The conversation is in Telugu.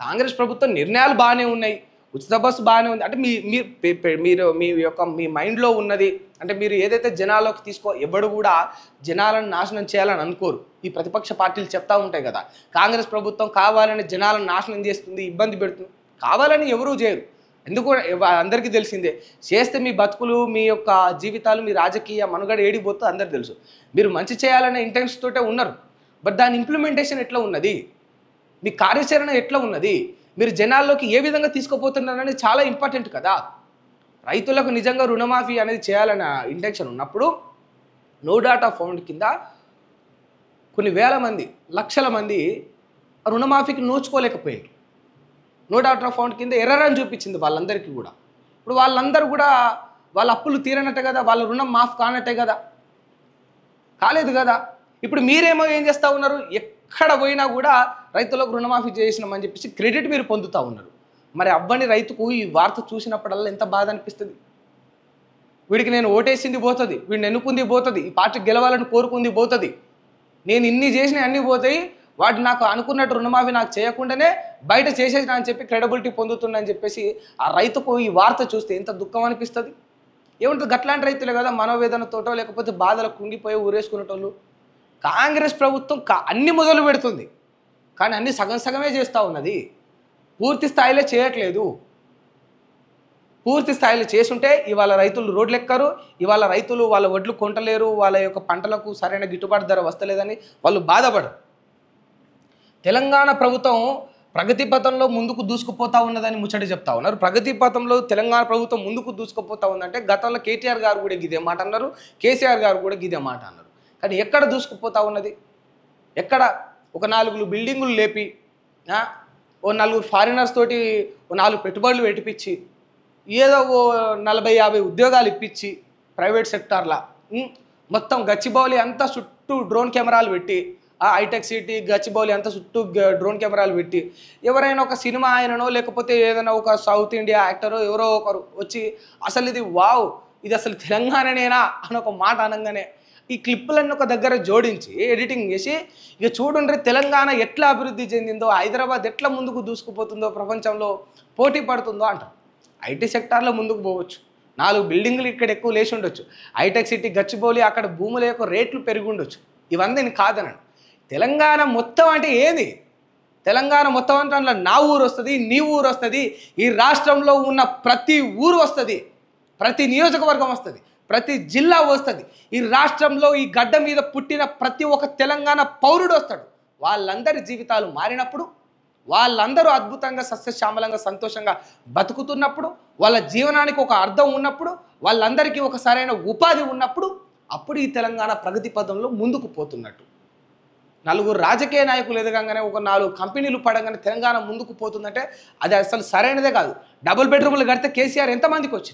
కాంగ్రెస్ ప్రభుత్వం నిర్ణయాలు బాగానే ఉన్నాయి, ఉచిత బస్సు బాగానే ఉంది అంటే మీరు మీ మైండ్లో ఉన్నది అంటే మీరు ఏదైతే జనాల్లోకి ఎవడు కూడా జనాలను నాశనం చేయాలని అనుకోరు. ఈ ప్రతిపక్ష పార్టీలు చెప్తా ఉంటాయి కదా, కాంగ్రెస్ ప్రభుత్వం కావాలని జనాలను నాశనం చేస్తుంది, ఇబ్బంది పెడుతుంది. కావాలని ఎవరూ చేయరు. ఎందుకు అందరికీ తెలిసిందే. చేస్తే మీ బతుకులు, మీ యొక్క జీవితాలు, మీ రాజకీయ మనుగడ ఏడిపోతుందో అందరికీ తెలుసు. మీరు మంచి చేయాలనే ఇంటెన్షన్ తోటే ఉన్నారు, బట్ దాని ఇంప్లిమెంటేషన్ ఎట్లా ఉన్నది, మీ కార్యాచరణ ఎట్లా ఉన్నది, మీరు జనాల్లోకి ఏ విధంగా తీసుకుపోతున్నారనేది చాలా ఇంపార్టెంట్ కదా. రైతులకు నిజంగా రుణమాఫీ అనేది చేయాలన్న ఇంటెన్షన్ ఉన్నప్పుడు నో డాటా ఫౌండ్ కింద కొన్ని వేల మంది, లక్షల మంది రుణమాఫీకి నోచుకోలేకపోయారు. నో డాటా ఫౌండ్ కింద ఎర్రర్ అని చూపించింది వాళ్ళందరికీ కూడా. ఇప్పుడు వాళ్ళందరూ కూడా వాళ్ళ అప్పులు తీరనట్టే కదా, వాళ్ళ రుణం మాఫ్ కానట్టే కదా, కాలేదు కదా. ఇప్పుడు మీరేమో ఏం చేస్తూ ఉన్నారు, ఎక్కడ పోయినా కూడా రైతులకు రుణమాఫీ చేసినామని చెప్పేసి క్రెడిట్ మీరు పొందుతూ ఉన్నారు. మరి అవ్వని రైతుకు ఈ వార్త చూసినప్పుడల్లా ఎంత బాధ అనిపిస్తుంది. వీడికి నేను ఓటేసింది పోతుంది, వీడిని ఎన్నుకుంది పోతుంది, ఈ పార్టీ గెలవాలని కోరుకుంది పోతుంది, నేను ఇన్ని చేసిన అన్నీ పోతాయి, వాటి నాకు అనుకున్నట్టు రుణమాఫీ నాకు చేయకుండానే బయట చేసేసిన అని చెప్పి క్రెడిబిలిటీ పొందుతుందని చెప్పేసి ఆ రైతుకు ఈ వార్త చూస్తే ఎంత దుఃఖం అనిపిస్తుంది. ఏముంటుంది, గట్లాంటి రైతులే కదా మనోవేదనతోటో లేకపోతే బాధలకు కుంగిపోయి ఊరేసుకునేటోళ్ళు. కాంగ్రెస్ ప్రభుత్వం అన్ని మొదలు పెడుతుంది, కానీ అన్ని సగం సగమే చేస్తూ ఉన్నది, పూర్తి స్థాయిలో చేయట్లేదు. పూర్తి స్థాయిలో చేసుంటే ఇవాళ రైతులు రోడ్లు ఎక్కరు, ఇవాళ రైతులు వాళ్ళ వడ్లు కొంటలేరు, వాళ్ళ యొక్క పంటలకు సరైన గిట్టుబాటు ధర వస్తలేదని వాళ్ళు బాధపడరు. తెలంగాణ ప్రభుత్వం ప్రగతి పథంలో ముందుకు దూసుకుపోతా ఉన్నదని ముచ్చట చెప్తా ఉన్నారు. ప్రగతి పథంలో తెలంగాణ ప్రభుత్వం ముందుకు దూసుకుపోతా ఉందంటే గతంలో కేటీఆర్ గారు కూడా గిదే మాట అన్నారు, కేసీఆర్ గారు కూడా గిదే మాట అన్నారు. కానీ ఎక్కడ దూసుకుపోతా ఉన్నది, ఎక్కడ ఒక 4 బిల్డింగులు లేపి, ఓ 4 ఫారినర్స్ తోటి ఓ 4 పెట్టుబడులు పెట్టిపించి, ఏదో ఓ 40-50 ఉద్యోగాలు ఇప్పించి ప్రైవేట్ సెక్టార్లా మొత్తం గచ్చిబౌలి అంతా చుట్టూ డ్రోన్ కెమెరాలు పెట్టి, హైటెక్ సిటీ గచ్చిబౌలి అంతా చుట్టూ డ్రోన్ కెమెరాలు పెట్టి, ఎవరైనా ఒక సినిమా ఆయననో లేకపోతే ఏదైనా ఒక సౌత్ ఇండియా యాక్టరో ఎవరో ఒకరు వచ్చి అసలు ఇది వావ్, ఇది అసలు తెలంగాణనేనా అని ఒక మాట అనగానే ఈ క్లిప్పులన్నీ ఒక దగ్గర జోడించి ఎడిటింగ్ చేసి ఇక చూడండి తెలంగాణ ఎట్లా అభివృద్ధి చెందిందో, హైదరాబాద్ ఎట్లా ముందుకు దూసుకుపోతుందో, ప్రపంచంలో పోటీ పడుతుందో అంటారు. ఐటీ సెక్టార్లో ముందుకు పోవచ్చు, 4 బిల్డింగులు ఇక్కడ ఎక్కువ లేచి ఉండొచ్చు, హైటెక్ సిటీ గచ్చిబౌలి అక్కడ భూముల యొక్క రేట్లు పెరిగి ఉండొచ్చు, ఇవన్నీ కాదనండి. తెలంగాణ మొత్తం అంటే ఏది, తెలంగాణ మొత్తం అంటే అందులో నా ఊరు వస్తుంది, నీ ఊరు వస్తుంది, ఈ రాష్ట్రంలో ఉన్న ప్రతి ఊరు వస్తుంది, ప్రతి నియోజకవర్గం వస్తుంది, ప్రతి జిల్లా వస్తుంది, ఈ రాష్ట్రంలో ఈ గడ్డ మీద పుట్టిన ప్రతి ఒక్క తెలంగాణ పౌరుడు వస్తాడు. వాళ్ళందరి జీవితాలు మారినప్పుడు, వాళ్ళందరూ అద్భుతంగా సస్యశ్యామలంగా సంతోషంగా బతుకుతున్నప్పుడు, వాళ్ళ జీవనానికి ఒక అర్థం ఉన్నప్పుడు, వాళ్ళందరికీ ఒక సరైన ఉపాధి ఉన్నప్పుడు, అప్పుడు ఈ తెలంగాణ ప్రగతి పథంలో ముందుకు పోతున్నట్టు. 4 రాజకీయ నాయకులు ఎదగంగానే, ఒక 4 కంపెనీలు పడగానే తెలంగాణ ముందుకు పోతుందంటే అది అసలు సరైనదే కాదు. డబుల్ బెడ్రూమ్లు కడితే కేసీఆర్ ఎంతమందికి వచ్చినాయి,